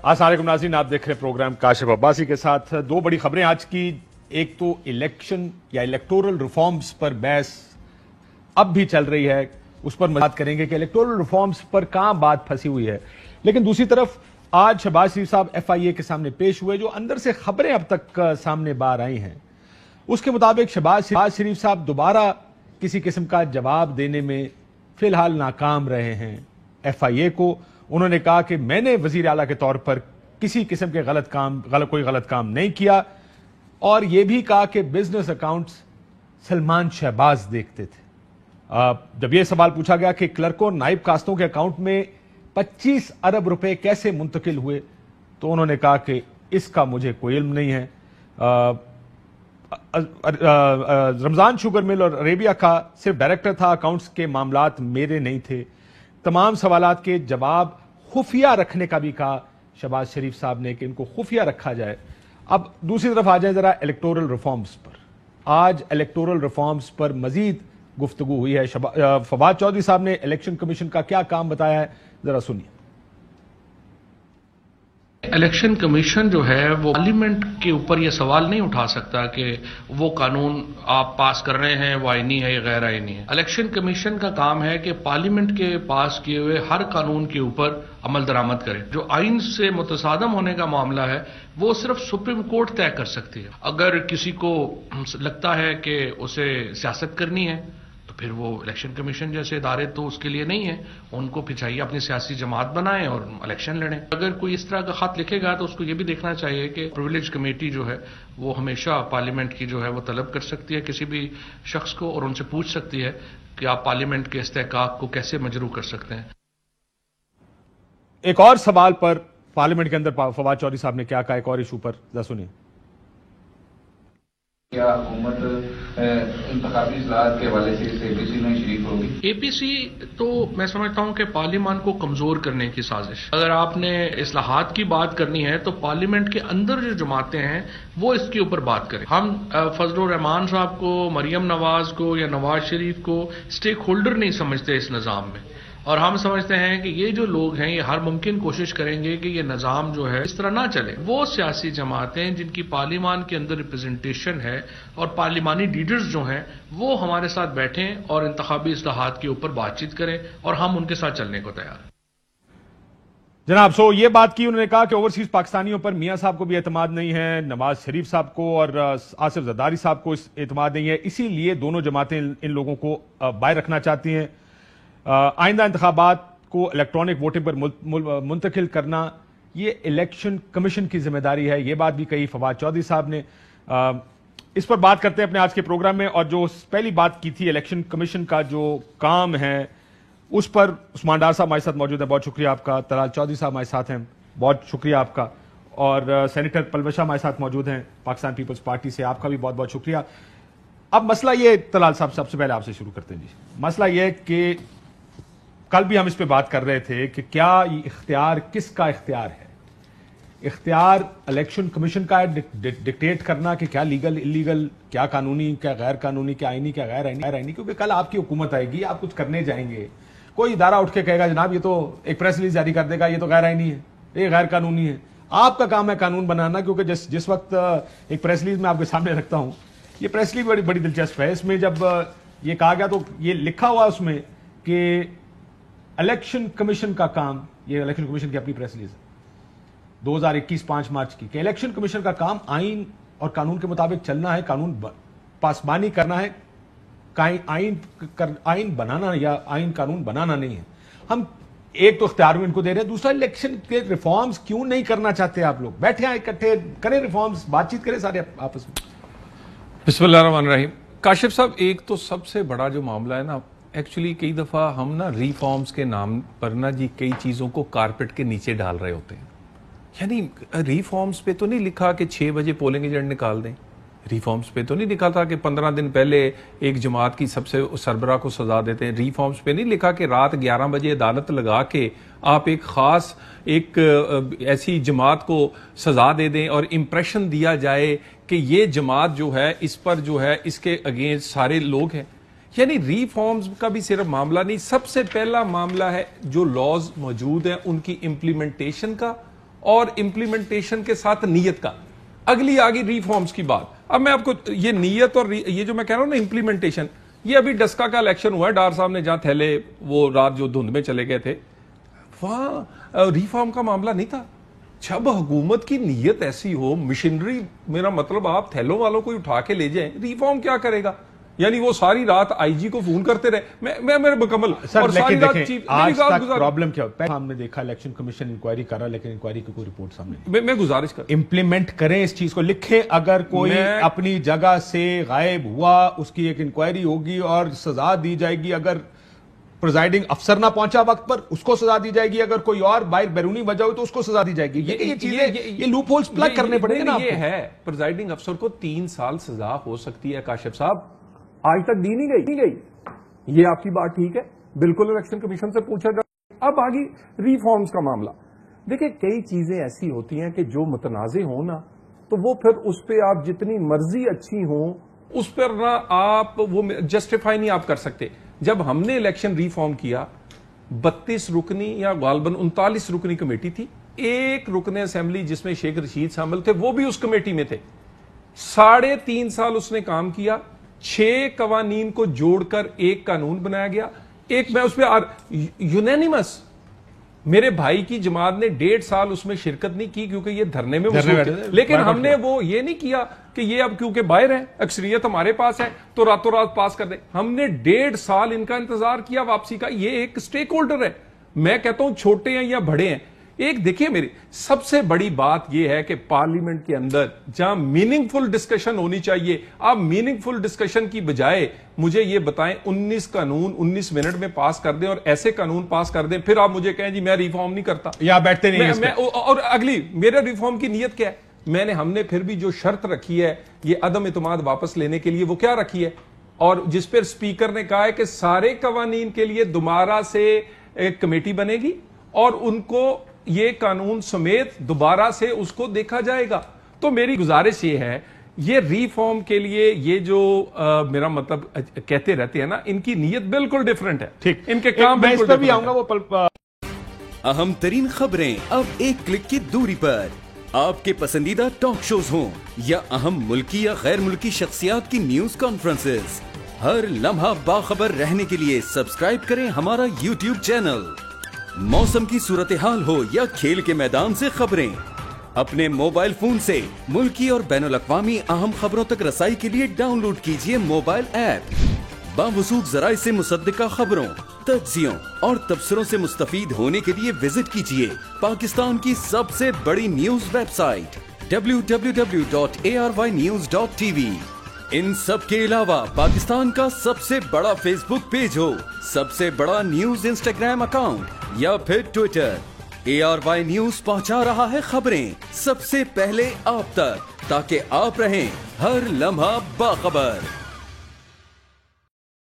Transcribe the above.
السلام علیکم ناظرین، آپ دیکھ رہے ہیں پروگرام کاشف عباسی کے ساتھ. دو بڑی خبریں آج کی. ایک تو الیکشن یا الیکٹورل ریفارمز پر بحث اب بھی چل رہی ہے، اس پر بات کریں گے کہ الیکٹورل ریفارمز پر کہاں بات پھنسی ہوئی ہے. لیکن دوسری طرف آج شہباز شریف صاحب ایف آئی اے کے سامنے پیش ہوئے، جو اندر سے خبریں اب تک سامنے باہر آئی ہیں. اس کے مطابق شہباز شریف صاحب دوبارہ کسی قسم کا جواب دینے میں فی الحال ناکام رہے ہیں ایف آئی اے کو. انہوں نے کہا کہ میں نے وزیر اعلیٰ کے طور پر کسی قسم کے کوئی غلط کام نہیں کیا، اور یہ بھی کہا کہ بزنس اکاؤنٹس سلمان شہباز دیکھتے تھے. جب یہ سوال پوچھا گیا کہ کلرکوں نائب کاستوں کے اکاؤنٹ میں 25 ارب روپے کیسے منتقل ہوئے، تو انہوں نے کہا کہ اس کا مجھے کوئی علم نہیں ہے. رمضان شوگر مل اور عربیہ کا صرف ڈائریکٹر تھا، اکاؤنٹس کے معاملات میرے نہیں تھے. تمام سوالات کے جواب خفیہ رکھنے کا بھی کہا شہباز شریف صاحب نے کہ ان کو خفیہ رکھا جائے. اب دوسری طرف آ جائیں ذرا الیکٹورل ریفارمز پر. آج الیکٹورل ریفارمز پر مزید گفتگو ہوئی ہے. فواد چودھری صاحب نے الیکشن کمیشن کا کیا کام بتایا ہے، ذرا سنیے. الیکشن کمیشن جو ہے وہ پارلیمنٹ کے اوپر یہ سوال نہیں اٹھا سکتا کہ وہ قانون آپ پاس کر رہے ہیں وہ آئینی ہے یا غیر آئینی ہے. الیکشن کمیشن کا کام ہے کہ پارلیمنٹ کے پاس کیے ہوئے ہر قانون کے اوپر عمل درآمد کرے. جو آئین سے متصادم ہونے کا معاملہ ہے وہ صرف سپریم کورٹ طے کر سکتی ہے. اگر کسی کو لگتا ہے کہ اسے سیاست کرنی ہے تو پھر وہ الیکشن کمیشن جیسے ادارے تو اس کے لیے نہیں ہے. ان کو پھر چاہیے اپنی سیاسی جماعت بنائیں اور الیکشن لڑیں. اگر کوئی اس طرح کا خط لکھے گا تو اس کو یہ بھی دیکھنا چاہیے کہ پریویلیج کمیٹی جو ہے وہ ہمیشہ پارلیمنٹ کی جو ہے وہ طلب کر سکتی ہے کسی بھی شخص کو، اور ان سے پوچھ سکتی ہے کہ آپ پارلیمنٹ کے استحقاق کو کیسے مجروح کر سکتے ہیں. ایک اور سوال پر پارلیمنٹ کے اندر فواد چودھری صاحب نے کیا کہا، ایک اور ایشو پر ذرا سنیے. کیا حکومت انتخابی اصلاحات کے حوالے سے اے پی سی میں شریک ہوگی؟ اے پی سی تو میں سمجھتا ہوں کہ پارلیمان کو کمزور کرنے کی سازش. اگر آپ نے اصلاحات کی بات کرنی ہے تو پارلیمنٹ کے اندر جو جماعتیں ہیں وہ اس کے اوپر بات کریں. ہم فضل الرحمان صاحب کو، مریم نواز کو یا نواز شریف کو اسٹیک ہولڈر نہیں سمجھتے اس نظام میں، اور ہم سمجھتے ہیں کہ یہ جو لوگ ہیں یہ ہر ممکن کوشش کریں گے کہ یہ نظام جو ہے اس طرح نہ چلے. وہ سیاسی جماعتیں جن کی پارلیمان کے اندر ریپرزنٹیشن ہے اور پارلیمانی لیڈرز جو ہیں وہ ہمارے ساتھ بیٹھیں اور انتخابی اصلاحات کے اوپر بات چیت کریں، اور ہم ان کے ساتھ چلنے کو تیار ہیں. جناب یہ بات کی انہوں نے کہا کہ اوورسیز پاکستانیوں پر میاں صاحب کو بھی اعتماد نہیں ہے، نواز شریف صاحب کو اور آصف زرداری صاحب کو اعتماد نہیں ہے، اسی لیے دونوں جماعتیں ان لوگوں کو باہر رکھنا چاہتی ہیں. آئندہ انتخابات کو الیکٹرانک ووٹنگ پر منتقل کرنا یہ الیکشن کمیشن کی ذمہ داری ہے. یہ بات بھی کہی فواد چودھری صاحب نے. اس پر بات کرتے ہیں اپنے آج کے پروگرام میں. اور جو پہلی بات کی تھی الیکشن کمیشن کا جو کام ہے اس پر عثمان ڈار صاحب ہمارے ساتھ موجود ہیں، بہت شکریہ آپ کا. طلال چودھری صاحب ہمارے ساتھ ہیں، بہت شکریہ آپ کا. اور سینیٹر پلوشا ہمارے ساتھ موجود ہیں پاکستان پیپلز پارٹی سے، آپ کا بھی بہت بہت شکریہ. اب مسئلہ یہ طلال صاحب سب سے پہلے آپ سے شروع کرتے ہیں. جی مسئلہ یہ کہ کل بھی ہم اس پہ بات کر رہے تھے کہ کیا یہ اختیار کس کا اختیار ہے. اختیار الیکشن کمیشن کا ہے ڈکٹیٹ کرنا کہ کیا لیگل انلیگل، کیا قانونی، کیا غیر قانونی، کیا آئینی، کیا غیر آئینی. کیونکہ کل آپ کی حکومت آئے گی، آپ کچھ کرنے جائیں گے، کوئی ادارہ اٹھ کے کہے گا جناب یہ تو ایک پریس ریلیز جاری کر دے گا یہ تو غیر آئینی ہے، یہ غیر قانونی ہے. آپ کا کام ہے قانون بنانا. کیونکہ جس وقت ایک پریس ریلیز میں آپ کے سامنے رکھتا ہوں، یہ پریس ریلیز بڑی دلچسپ ہے. اس میں جب یہ کہا گیا تو یہ لکھا ہوا اس میں کہ الیکشن کمیشن کا کام، یہ الیکشن کمیشن کی اپنی پریس ریلیز ہے 2021 5 مارچ کی، کہ الیکشن کمیشن کا کام آئین اور قانون کے مطابق چلنا ہے، قانون پاسبانی کرنا ہے، آئین بنانا یا آئین قانون بنانا نہیں ہے. ہم ایک تو اختیار بھی ان کو دے رہے ہیں، دوسرا الیکشن کے ریفارمز کیوں نہیں کرنا چاہتے آپ لوگ؟ بیٹھے ہیں اکٹھے کریں ریفارمز، بات چیت کریں سارے آپس میں. بسم اللہ الرحمن الرحیم. کاشف صاحب، ایک تو سب سے بڑا جو معاملہ ہے نا، ایکچولی کئی دفعہ ہم نا ریفارمز کے نام پر نا جی کئی چیزوں کو کارپیٹ کے نیچے ڈال رہے ہوتے ہیں. یعنی ریفارمز پہ تو نہیں لکھا کہ 6 بجے پولنگ ایجنٹ نکال دیں. ریفارمز پہ تو نہیں لکھا تھا کہ 15 دن پہلے ایک جماعت کی سب سے سربراہ کو سزا دیتے ہیں. ریفارمز پہ نہیں لکھا کہ رات 11 بجے عدالت لگا کے آپ ایک خاص ایک ایسی جماعت کو سزا دے دیں اور امپریشن دیا جائے کہ یہ جماعت جو ہے اس پر جو ہے اس کے اگینسٹ سارے لوگ ہیں. یعنی ریفارمز کا بھی صرف معاملہ نہیں، سب سے پہلا معاملہ ہے جو لاز موجود ہیں ان کی امپلیمنٹیشن کا اور امپلیمنٹیشن کے ساتھ نیت کا. اگلی آگی ریفارمز کی بات. اب میں آپ کو یہ نیت اور یہ جو میں کہہ رہا ہوں نا امپلیمنٹیشن, یہ ابھی ڈسکا کا الیکشن ہوا ہے, ڈار صاحب نے جہاں تھیلے وہ رات جو دھند میں چلے گئے تھے, وہاں ریفارم کا معاملہ نہیں تھا. جب حکومت کی نیت ایسی ہو, مشنری, میرا مطلب آپ تھیلوں والوں کو اٹھا کے لے جائیں, ریفارم کیا کرے گا؟ یعنی وہ ساری رات آئی جی کو فون کرتے رہے. میں میرے مکمل اور ساری رات آج تک پرابلم کیا ہوتا ہے, ہم نے دیکھا الیکشن کمیشن انکوائری کر رہا, لیکن انکوائری کی کوئی رپورٹ سامنے نہیں. میں گزارش کر امپلیمنٹ کریں اس چیز کو, لکھیں اگر کوئی اپنی جگہ سے غائب ہوا اس کی ایک انکوائری ہوگی اور سزا دی جائے گی. اگر پریزائڈنگ افسر نہ پہنچا وقت پر اس کو سزا دی جائے گی, اگر کوئی اور باہر بیرونی وجہ ہو تو اس کو سزا دی جائے گی. یہ چیزیں, یہ لوپ ہولز پلگ کرنے پڑیں گے نا. یہ ہے پریزائڈنگ افسر کو 3 سال سزا ہو سکتی ہے. کاشف صاحب آج تک دی نہیں گئی. یہ آپ کی بات ٹھیک ہے, بالکل الیکشن کمیشن سے پوچھا جائے. اب آگے ریفارمز کا معاملہ. دیکھیں کئی چیزیں ایسی ہوتی ہیں کہ جو متنازع ہوں نا, تو وہ پھر اس پہ آپ جتنی مرضی اچھی ہوں اس پر نہ آپ وہ جسٹیفائی نہیں آپ کر سکتے. جب ہم نے الیکشن ریفارم کیا, 32 رکنی یا غالباً 39 رکنی کمیٹی تھی, ایک رکن اسمبلی جس میں شیخ رشید شامل تھے وہ بھی اس کمیٹی میں تھے. 3.5 سال اس نے کام کیا, 6 قوانین کو جوڑ کر ایک قانون بنایا گیا. ایک میں اس پہ یونینیمس, میرے بھائی کی جماعت نے 1.5 سال اس میں شرکت نہیں کی کیونکہ یہ دھرنے میں مصروف تھے, لیکن ہم نے وہ یہ نہیں کیا کہ یہ اب کیونکہ باہر ہیں, اکثریت ہمارے پاس ہے تو راتوں رات پاس کر دیں. ہم نے 1.5 سال ان کا انتظار کیا واپسی کا. یہ ایک اسٹیک ہولڈر ہے, میں کہتا ہوں چھوٹے ہیں یا بڑے ہیں. ایک دیکھیے میری سب سے بڑی بات یہ ہے کہ پارلیمنٹ کے اندر جہاں میننگ فل ڈسکشن ہونی چاہیے, آپ میننگ فل ڈسکشن کی بجائے مجھے یہ بتائیں 19 قانون 19 منٹ میں پاس کر دیں اور ایسے قانون پاس کر دیں, پھر آپ مجھے کہیں جی میں ریفارم نہیں کرتا یا بیٹھتے نہیں. اور اگلی میرے ریفارم کی نیت کیا ہے؟ ہم نے پھر بھی جو شرط رکھی ہے یہ عدم اعتماد واپس لینے کے لیے, وہ کیا رکھی ہے؟ اور جس پر اسپیکر نے کہا ہے کہ سارے قوانین کے لیے دوبارہ سے ایک کمیٹی بنے گی اور ان کو یہ قانون سمیت دوبارہ سے اس کو دیکھا جائے گا. تو میری گزارش یہ ہے, یہ ریفارم کے لیے یہ جو میرا مطلب کہتے رہتے ہیں نا, ان کی نیت بالکل ڈیفرنٹ ہے. ٹھیک, ان کے کام میں اس پر بھی آؤں گا. وہ اہم ترین خبریں اب ایک کلک کی دوری پر. آپ کے پسندیدہ ٹاک شوز ہوں یا اہم ملکی یا غیر ملکی شخصیات کی نیوز کانفرنسز, ہر لمحہ باخبر رہنے کے لیے سبسکرائب کریں ہمارا YouTube چینل. موسم کی صورتحال ہو یا کھیل کے میدان سے خبریں, اپنے موبائل فون سے ملکی اور بین الاقوامی اہم خبروں تک رسائی کے لیے ڈاؤن لوڈ کیجیے موبائل ایپ. باوثوق ذرائع سے مصدقہ خبروں, تجزیوں اور تبصروں سے مستفید ہونے کے لیے وزٹ کیجیے پاکستان کی سب سے بڑی نیوز ویب سائٹ www.arYnews.tv. ان سب کے علاوہ پاکستان کا سب سے بڑا فیس بک پیج ہو, سب سے بڑا نیوز انسٹاگرام اکاؤنٹ یا پھر ٹویٹر, ARY نیوز پہنچا رہا ہے خبریں سب سے پہلے آپ تک, تاکہ آپ رہیں ہر لمحہ باخبر.